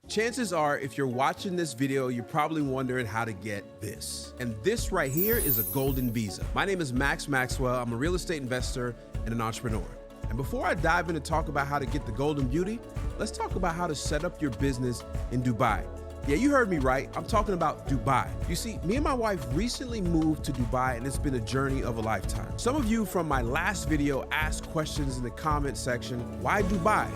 Chances are, if you're watching this video, you're probably wondering how to get this. And this right here is a golden visa. My name is Max Maxwell. I'm a real estate investor and an entrepreneur. And before I dive in to talk about how to get the golden beauty, let's talk about how to set up your business in Dubai. Yeah, you heard me right. I'm talking about Dubai. You see, me and my wife recently moved to Dubai, and it's been a journey of a lifetime. Some of you from my last video asked questions in the comment section, why Dubai?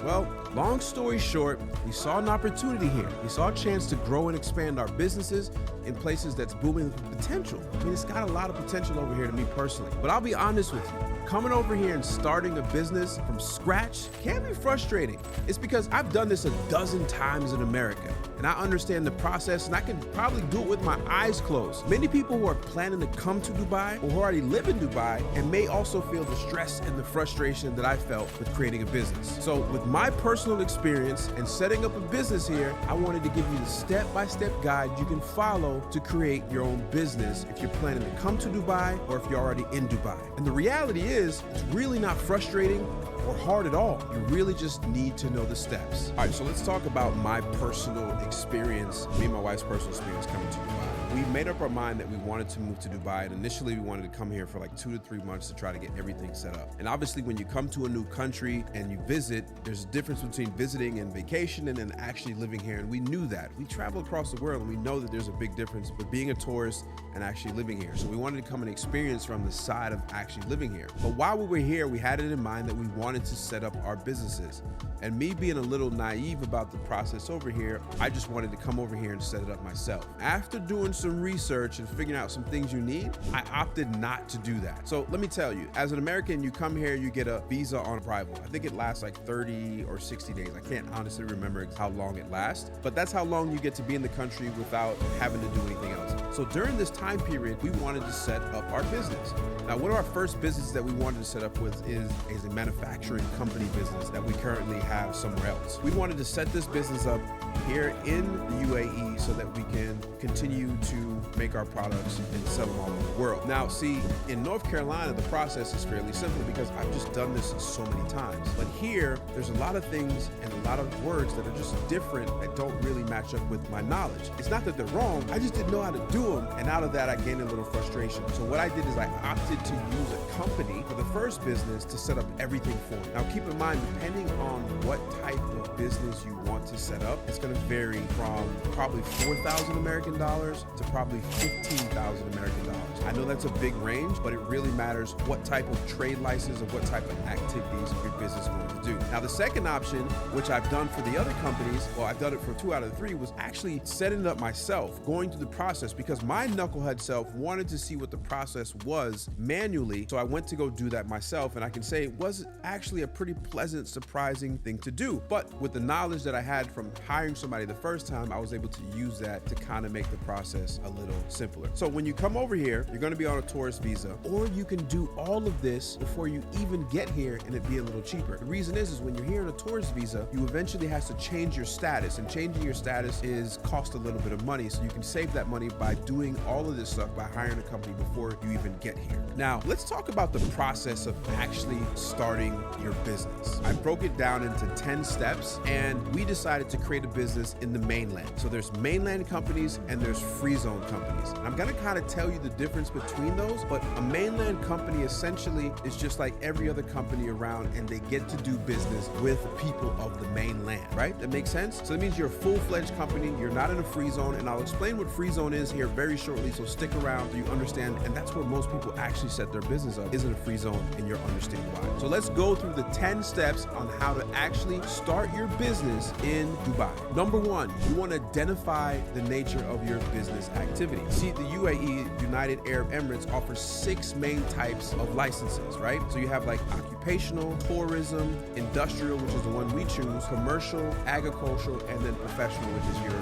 Well, long story short, we saw an opportunity here. We saw a chance to grow and expand our businesses in places that's booming with potential. I mean, it's got a lot of potential over here to me personally. But I'll be honest with you, coming over here and starting a business from scratch can be frustrating. It's because I've done this a dozen times in America, and I understand the process, and I can probably do it with my eyes closed. Many people who are planning to come to Dubai or who already live in Dubai and may also feel the stress and the frustration that I felt with creating a business. So with my personal experience and setting up a business here, I wanted to give you the step-by-step guide you can follow to create your own business if you're planning to come to Dubai or if you're already in Dubai. And the reality is, it's really not frustrating or hard at all. You really just need to know the steps. All right, so let's talk about my personal experience, me and my wife's personal experience coming to Dubai. We made up our mind that we wanted to move to Dubai, and initially we wanted to come here for like 2 to 3 months to try to get everything set up. And obviously when you come to a new country and you visit, there's a difference between visiting and vacation and then actually living here, and we knew that. We travel across the world and we know that there's a big difference with being a tourist and actually living here. So we wanted to come and experience from the side of actually living here. But while we were here, we had it in mind that we wanted to set up our businesses. And me being a little naive about the process over here, I just wanted to come over here and set it up myself. After doing some research and figuring out some things you need, I opted not to do that. So let me tell you, as an American, you come here, you get a visa on arrival. I think it lasts like 30 or 60 days. I can't honestly remember how long it lasts, but that's how long you get to be in the country without having to do anything else. So during this time period, we wanted to set up our business. Now, one of our first businesses that we wanted to set up with is a manufacturing company business that we currently have somewhere else. We wanted to set this business up here in the UAE so that we can continue to make our products and sell them all over the world. Now, see, in North Carolina, the process is fairly simple because I've just done this so many times. But here, there's a lot of things and a lot of words that are just different that don't really match up with my knowledge. It's not that they're wrong, I just didn't know how to do them. And out of that, I gained a little frustration. So what I did is I opted to use a company for the first business to set up everything for me. Now, keep in mind, depending on what type of business you want to set up, it's going to vary from probably 4,000 American dollars to probably 15,000 American dollars. I know that's a big range, but it really matters what type of trade license or what type of activities your business is going to do. Now, the second option, which I've done for the other companies, well, I've done it for 2 out of the 3, was actually setting it up myself, going through the process, because my knucklehead self wanted to see what the process was manually. So I went to go do that myself, and I can say it was actually a pretty pleasant, surprising thing to do. But with the knowledge that I had from hiring somebody the first time, I was able to use that to kind of make the process a little simpler. So when you come over here, you're going to be on a tourist visa, or you can do all of this before you even get here and it be a little cheaper. The reason is when you're here on a tourist visa, you eventually have to change your status, and changing your status is cost a little bit of money. So you can save that money by doing all of this stuff by hiring a company before you even get here. Now, let's talk about the process of actually starting your business. I broke it down into 10 steps, and we decided to create a business in the mainland. So there's mainland companies and there's free zone companies. And I'm gonna kind of tell you the difference between those, but a mainland company essentially is just like every other company around, and they get to do business with the people of the mainland, right? That makes sense? So that means you're a full-fledged company, you're not in a free zone, and I'll explain what free zone is here very shortly, so stick around so you understand, and that's where most people actually set their business up, is in a free zone, and you'll understand why. So let's go through the 10 steps on how to actually start your business in Dubai. Number 1, you want to identify the nature of your business activity. See, the UAE, United Arab Emirates, offers 6 main types of licenses, right? So you have like occupational, tourism, industrial, which is the one we choose, commercial, agricultural, and then professional, which is your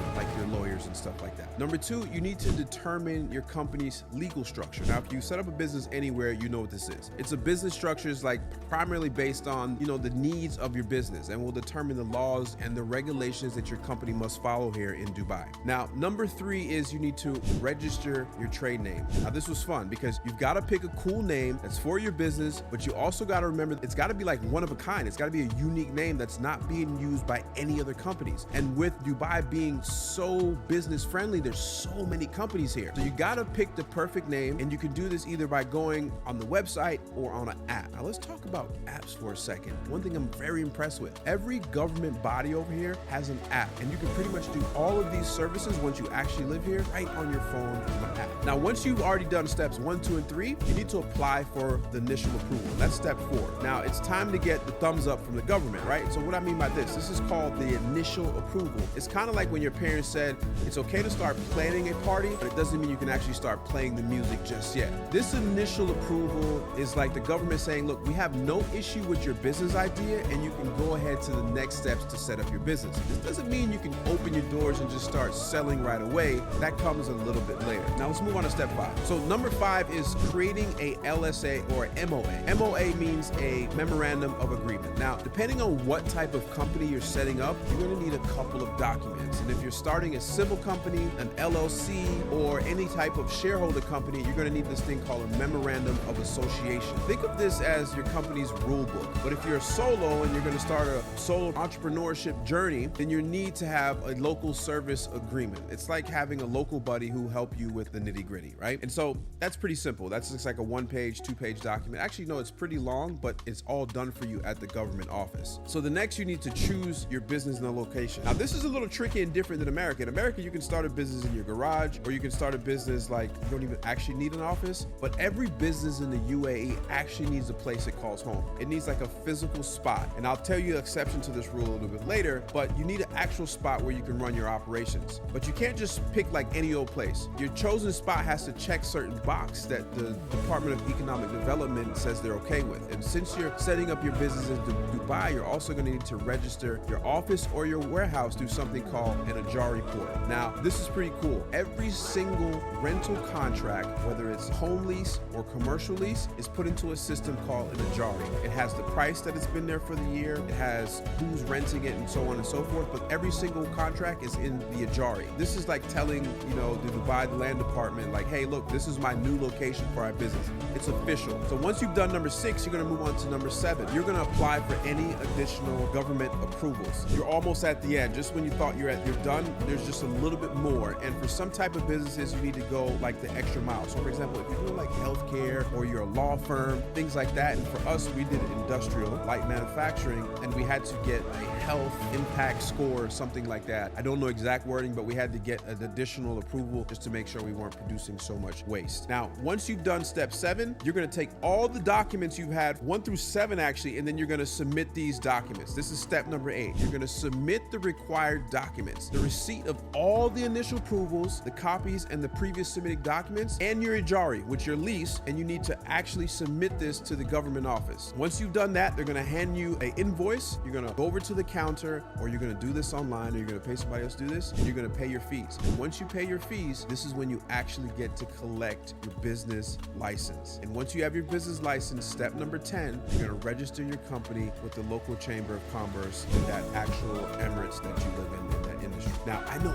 lawyers and stuff like that. Number 2, you need to determine your company's legal structure. Now, if you set up a business anywhere, you know what this is. It's a business structure is like primarily based on, the needs of your business, and will determine the laws and the regulations that your company must follow here in Dubai. Now, number 3 is you need to register your trade name. Now, this was fun because you've got to pick a cool name that's for your business, but you also got to remember it's got to be like one of a kind. It's got to be a unique name that's not being used by any other companies. And with Dubai being so business friendly, there's so many companies here. So you gotta pick the perfect name, and you can do this either by going on the website or on an app. Now let's talk about apps for a second. One thing I'm very impressed with, every government body over here has an app, and you can pretty much do all of these services once you actually live here right on your phone in the app. Now, once you've already done steps 1, 2, and 3, you need to apply for the initial approval. That's step 4. Now it's time to get the thumbs up from the government, right? So what I mean by this is called the initial approval. It's kind of like when your parents said it's okay to start planning a party, but it doesn't mean you can actually start playing the music just yet. This initial approval is like the government saying, look, we have no issue with your business idea, and you can go ahead to the next steps to set up your business. This doesn't mean you can open your doors and just start selling right away. That comes a little bit later. Now let's move on to step 5. So number 5 is creating a LSA or MOA. MOA means a memorandum of agreement. Now, depending on what type of company you're setting up, you're going to need a couple of documents. And if you're starting a civil company, an LLC, or any type of shareholder company, you're going to need this thing called a memorandum of association. Think of this as your company's rule book. But if you're a solo and you're going to start a solo entrepreneurship journey, then you need to have a local service agreement. It's like having a local buddy who help you with the nitty-gritty, right? And so that's pretty simple. That's just like a 1-page, 2-page document. Actually, no, it's pretty long, but it's all done for you at the government office. So the next, you need to choose your business and the location. Now, this is a little tricky and different than America. In America, you can start a business in your garage, or you can start a business like you don't even actually need an office. But every business in the UAE actually needs a place it calls home. It needs like a physical spot. And I'll tell you the exception to this rule a little bit later, but you need an actual spot where you can run your operations. But you can't just pick like any old place. Your chosen spot has to check certain box that the Department of Economic Development says they're okay with. And since you're setting up your business in Dubai, you're also going to need to register your office or your warehouse through something called an Ajari port. Now, this is pretty cool. Every single rental contract, whether it's home lease or commercial lease, is put into a system called an Ajari. It has the price that it's been there for the year, it has who's renting it, and so on and so forth, but every single contract is in the Ajari. This is like telling, the Dubai Land Department, like, hey, look, this is my new location for our business. It's official. So once you've done number 6, you're going to move on to number 7. You're going to apply for any additional government approvals. You're almost at the end. Just when you thought you're done, there's just a little bit more. And for some type of businesses, you need to go like the extra mile. So for example, if you're doing like healthcare or you're a law firm, things like that. And for us, we did industrial, light manufacturing, and we had to get a health impact score or something like that. I don't know exact wording, but we had to get an additional approval just to make sure we weren't producing so much waste. Now, once you've done step 7, you're going to take all the documents you've had 1 through 7 actually, and then you're going to submit these documents. This is step number 8. You're going to submit the required documents, the receipt of all the initial approvals, the copies and the previous submitted documents, and your Ajari, which your lease, and you need to actually submit this to the government office. Once you've done that, they're going to hand you an invoice. You're going to go over to the counter, or you're going to do this online, or you're going to pay somebody else to do this, and you're going to pay your fees. And once you pay your fees, this is when you actually get to collect your business license. And once you have your business license, step number 10, you're going to register your company with the local chamber of commerce in that actual Emirates that you live in that industry. Now, I know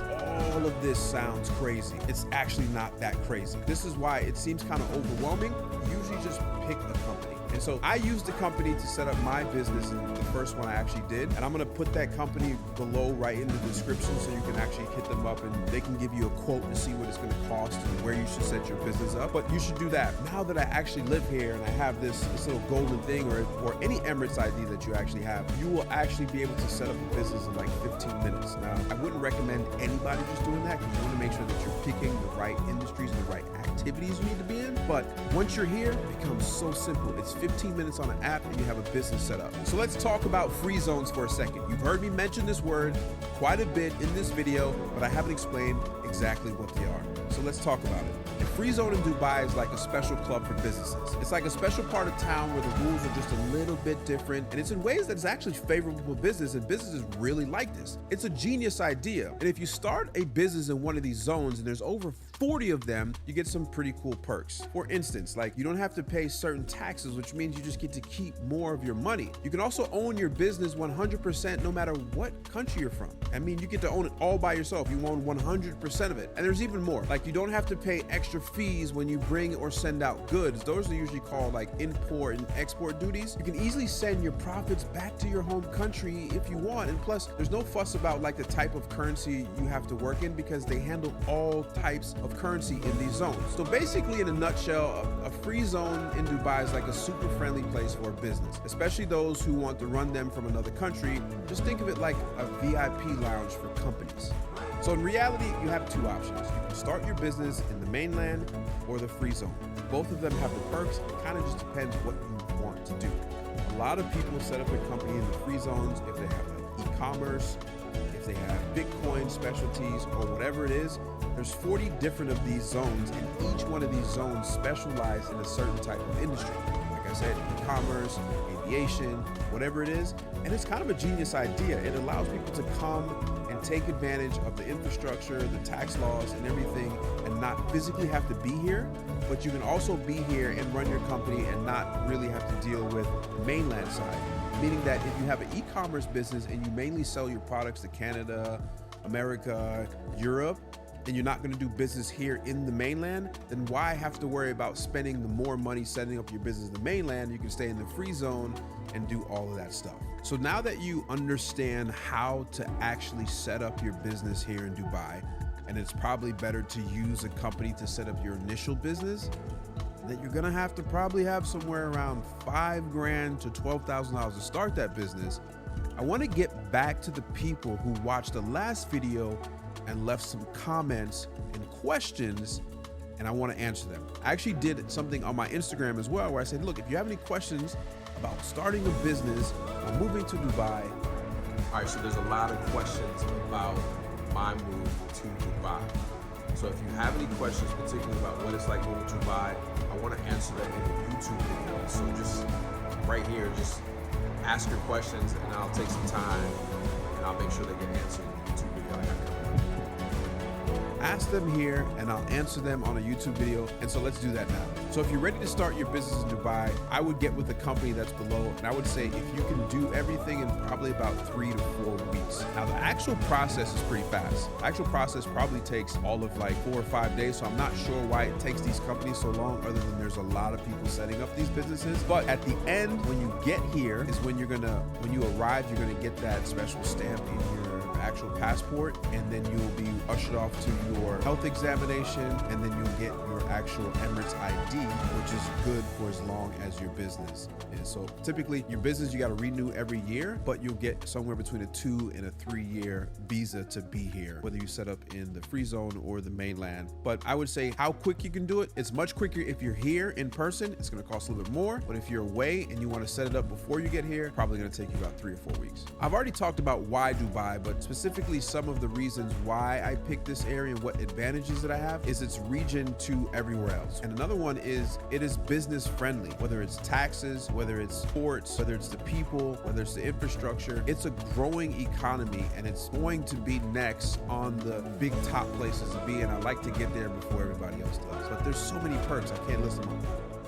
all of this sounds crazy. It's actually not that crazy. This is why it seems kind of overwhelming. Usually just pick a company. And so I used the company to set up my business, and the first one I actually did. And I'm going to put that company below right in the description so you can actually hit them up and they can give you a quote to see what it's going to cost and where you should set your business up. But you should do that. Now that I actually live here and I have this little golden thing or any Emirates ID that you actually have, you will actually be able to set up a business in like 15 minutes. Now, I wouldn't recommend anybody just doing that because you want to make sure that you're picking the right industries and the right activities you need to be in. But once you're here, it becomes so simple. It's 15 minutes on an app and you have a business set up. So let's talk about free zones for a second. You've heard me mention this word quite a bit in this video, but I haven't explained exactly what they are. So let's talk about it. A free zone in Dubai is like a special club for businesses. It's like a special part of town where the rules are just a little bit different, and it's in ways that it's actually favorable for business, and businesses really like this. It's a genius idea. And if you start a business in one of these zones and there's over 40 of them, you get some pretty cool perks. For instance, like you don't have to pay certain taxes, which means you just get to keep more of your money. You can also own your business 100% no matter what country you're from. I mean, you get to own it all by yourself. You own 100% of it. And there's even more. Like you don't have to pay extra fees when you bring or send out goods. Those are usually called like import and export duties. You can easily send your profits back to your home country if you want. And plus, there's no fuss about like the type of currency you have to work in because they handle all types of currency in these zones. So basically, in a nutshell, a free zone in Dubai is like a super friendly place for a business, especially those who want to run them from another country. Just think of it like a VIP lounge for companies. So in reality, you have two options. You can start your business in the mainland or the free zone. Both of them have the perks. It kind of just depends what you want to do. A lot of people set up a company in the free zones if they have like e-commerce, if they have Bitcoin specialties or whatever it is. There's 40 different of these zones, and each one of these zones specialize in a certain type of industry. Like I said, e-commerce, aviation, whatever it is. And it's kind of a genius idea. It allows people to come and take advantage of the infrastructure, the tax laws and everything, and not physically have to be here. But you can also be here and run your company and not really have to deal with the mainland side. Meaning that if you have an e-commerce business and you mainly sell your products to Canada, America, Europe, and you're not going to do business here in the mainland, then why have to worry about spending the more money setting up your business in the mainland? You can stay in the free zone and do all of that stuff. So now that you understand how to actually set up your business here in Dubai, and it's probably better to use a company to set up your initial business, that you're gonna have to probably have somewhere around $5,000 to $12,000 to start that business. I want to get back to the people who watched the last video and left some comments and questions, and I want to answer them. I actually did something on my Instagram as well where I said, look, if you have any questions about starting a business or moving to Dubai. All right, so there's a lot of questions about my move to Dubai. So if you have any questions particularly about what it's like moving to Dubai, I want to answer them in a YouTube video. So just right here, just ask your questions and I'll take some time and I'll make sure they get answered in the YouTube video I have. Ask them here and I'll answer them on a YouTube video. And so let's do that now. So if you're ready to start your business in Dubai, I would get with the company that's below. And I would say if you can do everything in probably about 3 to 4 weeks. Now the actual process is pretty fast. The actual process probably takes all of like 4 or 5 days. So I'm not sure why it takes these companies so long, other than there's a lot of people setting up these businesses. But at the end, when you get here is when you arrive, you're gonna get that special stamp in your actual passport, and then you'll be ushered off to your health examination, and then you'll get your actual Emirates ID, which is good for as long as your business is. So typically your business, you got to renew every year, but you'll get somewhere between a 2 and a 3 year visa to be here, whether you set up in the free zone or the mainland. But I would say how quick you can do it, it's much quicker if you're here in person. It's going to cost a little bit more, but if you're away and you want to set it up before you get here, probably going to take you about 3 or 4 weeks. I've already talked about why Dubai, but specifically some of the reasons why I picked this area and what advantages that I have is its region to everywhere else. And another one is it is business friendly, whether it's taxes, whether it's ports, whether it's the people, whether it's the infrastructure. It's a growing economy and it's going to be next on the big top places to be. And I like to get there before everybody else does. But there's so many perks, I can't list them all.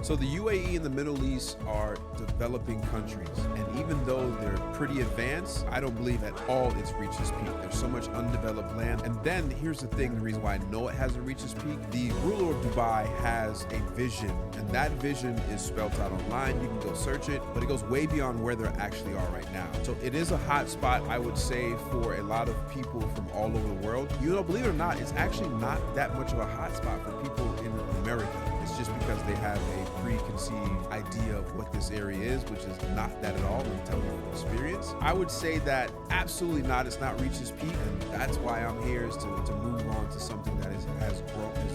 So the UAE and the Middle East are developing countries, and even though they're pretty advanced, I don't believe at all it's reached its peak. There's so much undeveloped land. And then here's the thing, the reason why I know it hasn't reached its peak, the ruler of Dubai has a vision, and that vision is spelled out online. You can go search it, but it goes way beyond where they actually are right now. So it is a hot spot, I would say, for a lot of people from all over the world. You know, believe it or not, it's actually not that much of a hot spot for people in America. It's just because they have a preconceived idea of what this area is, which is not that at all. I'm telling you from experience. I would say that absolutely not. It's not reached its peak, and that's why I'm here, is to move on to something that is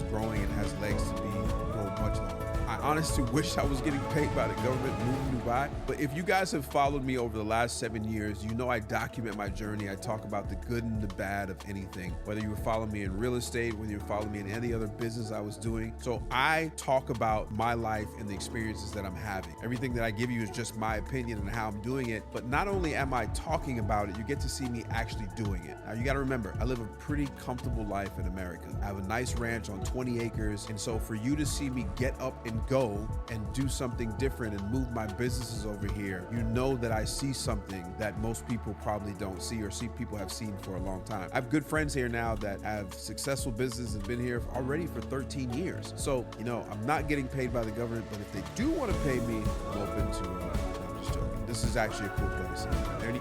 growing and has legs to be much longer. I honestly wish I was getting paid by the government moving to Dubai. But if you guys have followed me over the last 7 years, you know I document my journey. I talk about the good and the bad of anything, whether you were following me in real estate, whether you were following me in any other business I was doing. So I talk about my life and the experiences that I'm having. Everything that I give you is just my opinion and how I'm doing it. But not only am I talking about it, you get to see me actually doing it. Now you got to remember, I live a pretty comfortable life in America. I have a nice ranch on 20 acres. And so for you to see me get up and go and do something different and move my businesses over here, you know that I see something that most people probably don't see, or see people have seen for a long time. I have good friends here now that have successful businesses and been here already for 13 years. So, you know, I'm not getting paid by the government, but if they do want to pay me, I'm open to I'm just joking. This is actually a cool place.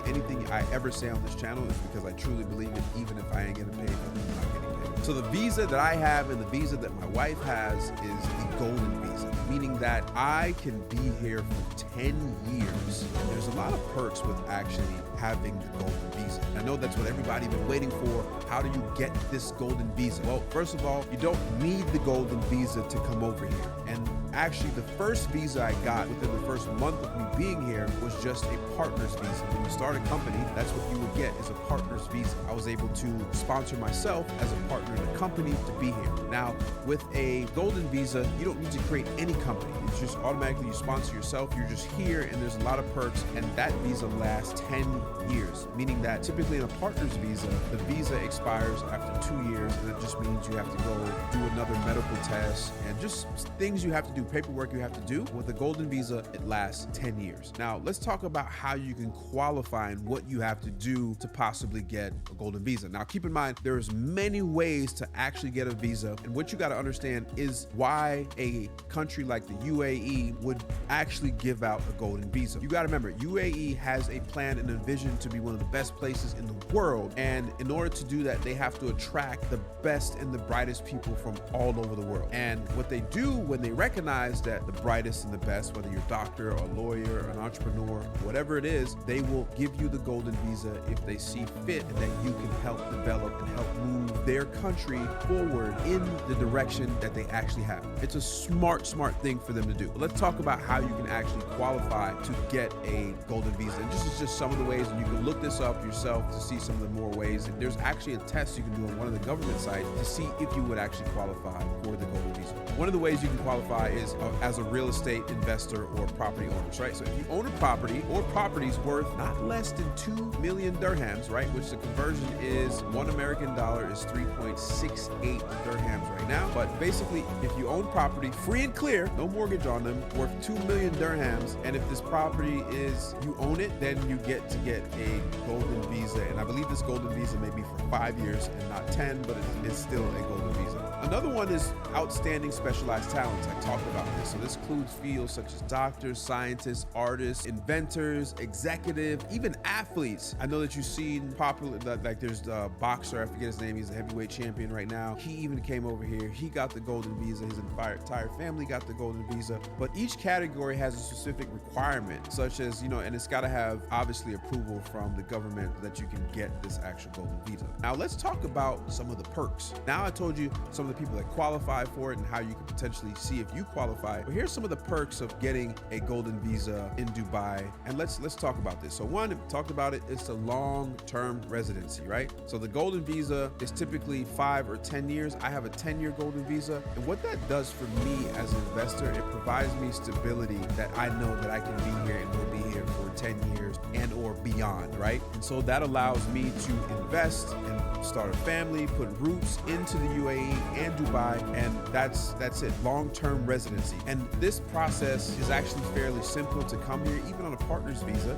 Anything I ever say on this channel is because I truly believe it, even if I ain't getting paid, I'm not getting paid. So the visa that I have and the visa that my wife has is the golden visa, meaning that I can be here for 10 years. And there's a lot of perks with actually having the golden visa. I know that's what everybody's been waiting for. How do you get this golden visa? Well, first of all, you don't need the golden visa to come over here. And actually, the first visa I got within the first month of me being here was just a partner's visa. When you start a company, that's what you would get, is a partner's visa. I was able to sponsor myself as a partner in a company to be here. Now, with a golden visa, you don't need to create any company. It's just automatically you sponsor yourself. You're just here, and there's a lot of perks, and that visa lasts 10 years, meaning that typically in a partner's visa, the visa expires after 2 years, and it just means you have to go do another medical test and just things you have to do, paperwork you have to do. With a golden visa, it lasts 10 years. Now, let's talk about how you can qualify and what you have to do to possibly get a golden visa. Now, keep in mind, there's many ways to actually get a visa, and what you got to understand is why a country like the UAE would actually give out a golden visa. You got to remember, UAE has a plan and a vision to be one of the best places in the world, and in order to do that, they have to attract the best and the brightest people from all over the world. And what they do when they recognize that the brightest and the best, whether you're a doctor or a lawyer or an entrepreneur, whatever it is, they will give you the golden visa if they see fit that you can help develop and help move their country forward in the direction that they actually have. It's a smart thing for them to do. But let's talk about how you can actually qualify to get a golden visa. And this is just some of the ways, and you can look this up yourself to see some of the more ways. And there's actually a test you can do on one of the government sites to see if you would actually qualify for the golden visa. One of the ways you can qualify is as a real estate investor or property owner, right? So if you own a property or properties worth not less than 2 million dirhams, right? Which the conversion is $1 American is 3.68 dirhams right now. But basically, if you own property free and clear, no mortgage on them, worth 2 million dirhams, and if this property is, you own it, then you get to get a golden visa. And I believe this golden visa may be for 5 years and not 10, but it's still a golden visa. Another one is outstanding specialized talents. I talked about this. So this includes fields such as doctors, scientists, artists, inventors, executive, even athletes. I know that you've seen popular, like there's the boxer, I forget his name, he's a heavyweight champion right now. He even came over here. He got the golden visa. His entire family got the golden visa. But each category has a specific requirement, such as, you know, and it's got to have obviously approval from the government that you can get this actual golden visa. Now let's talk about some of the perks. Now I told you some of the people that qualify for it and how you can potentially see if you qualify. But here's some of the perks of getting a golden visa in Dubai. And let's talk about this. So one, talked about it, it's a long-term residency, right? So the golden visa is typically 5 or 10 years. I have a 10-year golden visa. And what that does for me as an investor, it provides me stability that I know that I can be here and will be here for 10 years and or beyond, right? And so that allows me to invest and start a family, put roots into the UAE and Dubai, and that's it, long-term residency. And this process is actually fairly simple to come here, even on a partner's visa,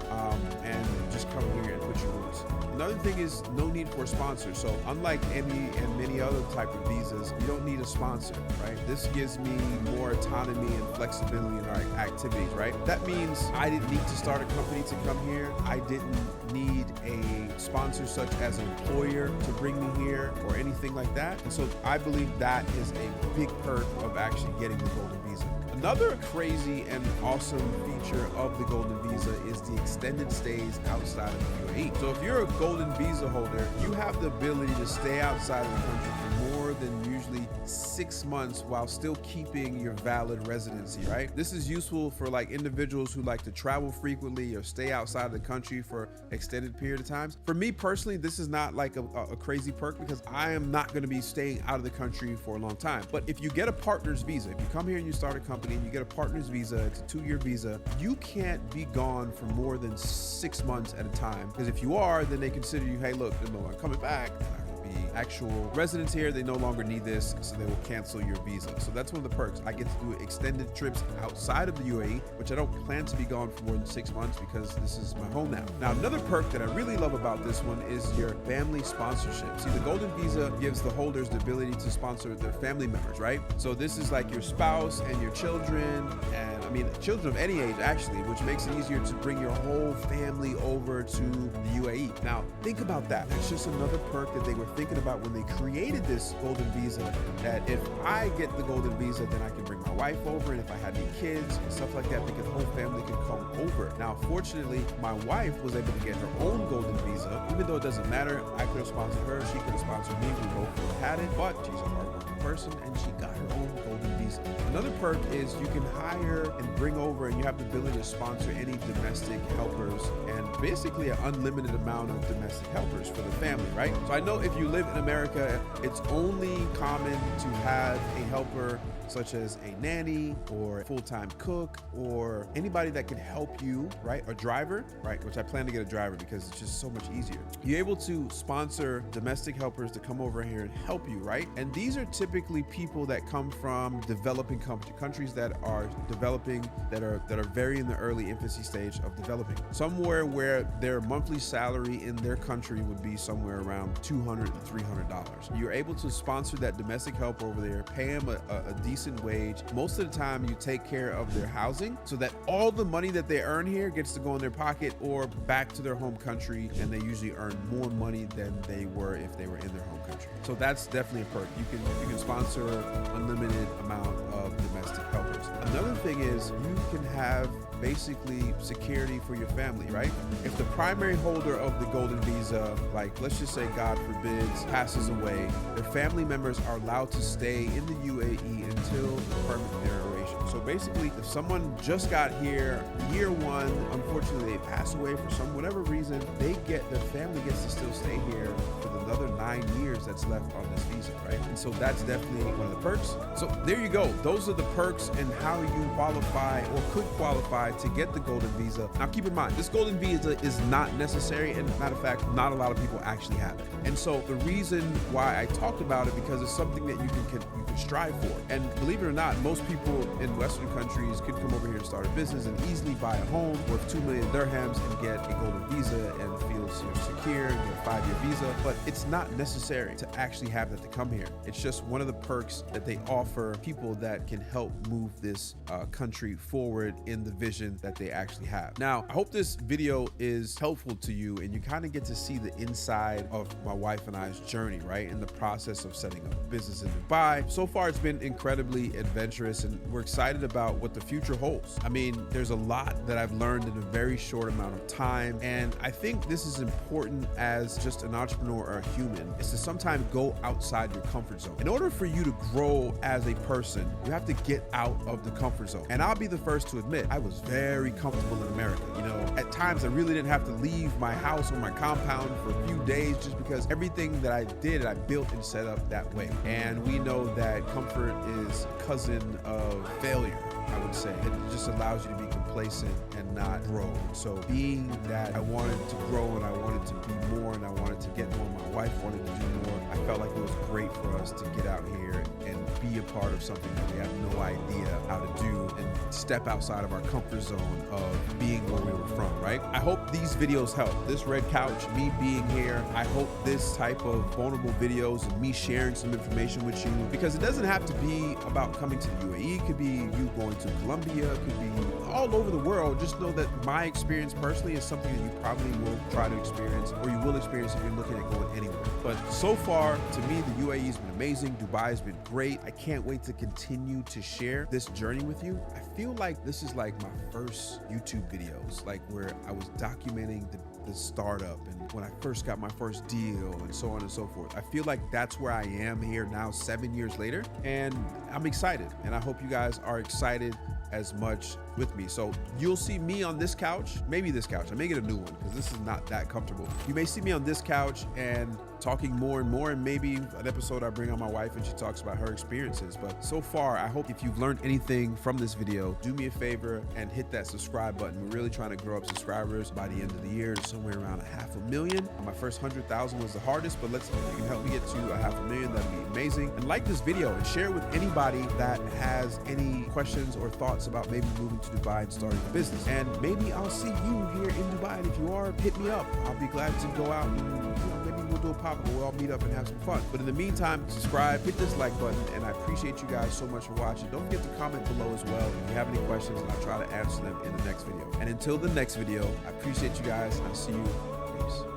and just come here and put your roots. Another thing is no need for a sponsor. So unlike any and many other type of visas, you don't need a sponsor, right? This gives me more autonomy and flexibility in our activities, right? That means I didn't need to start a company to come here. I didn't need a sponsor such as an employer to bring me here or anything like that. And so I believe that is a big perk of actually getting the golden visa. Another crazy and awesome feature feature of the Golden Visa is the extended stays outside of the UAE. So if you're a Golden Visa holder, you have the ability to stay outside of the country for more than usually 6 months while still keeping your valid residency, right? This is useful for like individuals who like to travel frequently or stay outside of the country for extended period of times. For me personally, this is not like a crazy perk because I am not going to be staying out of the country for a long time. But if you get a partner's visa, if you come here and you start a company and you get a partner's visa, it's a 2-year visa, you can't be gone for more than 6 months at a time. Because if you are, then they consider you, hey, look, I'm coming back. Actual residents here, they no longer need this, so they will cancel your visa. So that's one of the perks. I get to do extended trips outside of the UAE, which I don't plan to be gone for more than 6 months because this is my home now. Now, another perk that I really love about this one is your family sponsorship. See, the Golden Visa gives the holders the ability to sponsor their family members, right? So this is like your spouse and your children, and I mean, children of any age actually, which makes it easier to bring your whole family over to the UAE. Now, think about that. It's just another perk that they were thinking about when they created this Golden Visa, that if I get the Golden Visa, then I can bring my wife over, and if I had any kids and stuff like that, because the whole family can come over. Now, fortunately, my wife was able to get her own Golden Visa, even though it doesn't matter. I could have sponsored her, she could have sponsored me, we both would have had it, but she's a hardworking person and she got her own Golden Visa. Another perk is you can hire and bring over, and you have the ability to sponsor any domestic helpers, and basically an unlimited amount of domestic helpers for the family, right? So I know if you live in America, it's only common to have a helper such as a nanny or a full-time cook or anybody that can help you, right? A driver, right? Which I plan to get a driver because it's just so much easier. You're able to sponsor domestic helpers to come over here and help you, right? And these are typically people that come from developing countries that are developing, that are very in the early infancy stage of developing. Somewhere where their monthly salary in their country would be somewhere around $200 to $300. You're able to sponsor that domestic helper over there, pay them a decent wage. Most of the time you take care of their housing so that all the money that they earn here gets to go in their pocket or back to their home country, and they usually earn more money than they were if they were in their home country. So that's definitely a perk. You can sponsor unlimited amount of domestic helpers. Another thing is you can have basically security for your family, right? If the primary holder of the Golden Visa, like let's just say God forbids, passes away, their family members are allowed to stay in the UAE until the permanent duration. So basically, if someone just got here year one, unfortunately they pass away for whatever reason, their family gets to still stay here for another 9 years that's left on this visa, right? And so that's definitely one of the perks. So there you go. Those are the perks and how you qualify or could qualify to get the Golden Visa. Now keep in mind, this Golden Visa is not necessary, and matter of fact, not a lot of people actually have it. And so the reason why I talked about it, because it's something that you can strive for. And believe it or not, most people in Western countries could come over here to start a business and easily buy a home worth 2 million dirhams and get a Golden Visa and feel secure and get a 5-year visa. But it's not necessary to actually have that to come here. It's just one of the perks that they offer people that can help move this country forward in the vision that they actually have. Now, I hope this video is helpful to you and you kind of get to see the inside of my wife and I's journey, right? In the process of setting up a business in Dubai. So far, it's been incredibly adventurous and we're excited about what the future holds. I mean, there's a lot that I've learned in a very short amount of time. And I think this is important as just an entrepreneur or a human, is to sometimes go outside your comfort zone. In order for you to grow as a person, you have to get out of the comfort zone. And I'll be the first to admit, I was very comfortable in America. You know, at times I really didn't have to leave my house or my compound for a few days just because everything that I did, I built and set up that way. And we know that comfort is cousin of failure, I would say. It just allows you to be complacent and not grow. So being that I wanted to grow and I wanted to be more and I wanted to get more, my wife wanted to do more, I felt like it was great for us to get out here and be a part of something that we have no idea how to do and step outside of our comfort zone of being where we were from, right? I hope these videos help. This red couch, me being here, I hope this type of vulnerable videos and me sharing some information with you, because it doesn't have to be about coming to the UAE. It could be you going to Colombia, it could be all over the world. Just know that my experience personally is something that you probably will try to experience, or you will experience if you're looking at going anywhere. But so far, to me, the UAE has been amazing. Dubai has been great. I can't wait to continue to share this journey with you. I feel like this is like my first YouTube videos, like where I was documenting the startup and when I first got my first deal and so on and so forth. I feel like that's where I am here now 7 years later, and I'm excited, and I hope you guys are excited as much with me. So you'll see me on this couch, maybe this couch. I may get a new one because this is not that comfortable. You may see me on this couch and talking more and more, and maybe an episode I bring on my wife and she talks about her experiences. But so far, I hope if you've learned anything from this video, do me a favor and hit that subscribe button. We're really trying to grow up subscribers by the end of the year to somewhere around 500,000. My first 100,000 was the hardest, but if you can help me get to 500,000, that'd be amazing. And like this video and share it with anybody that has any questions or thoughts about maybe moving to Dubai and starting a business. And maybe I'll see you here in Dubai. And if you are, hit me up. I'll be glad to go out and maybe we'll do a pop-up. We'll all meet up and have some fun. But in the meantime, subscribe, hit this like button, and I appreciate you guys so much for watching. Don't forget to comment below as well if you have any questions, and I'll try to answer them in the next video. And until the next video, I appreciate you guys, and I'll see you. Peace.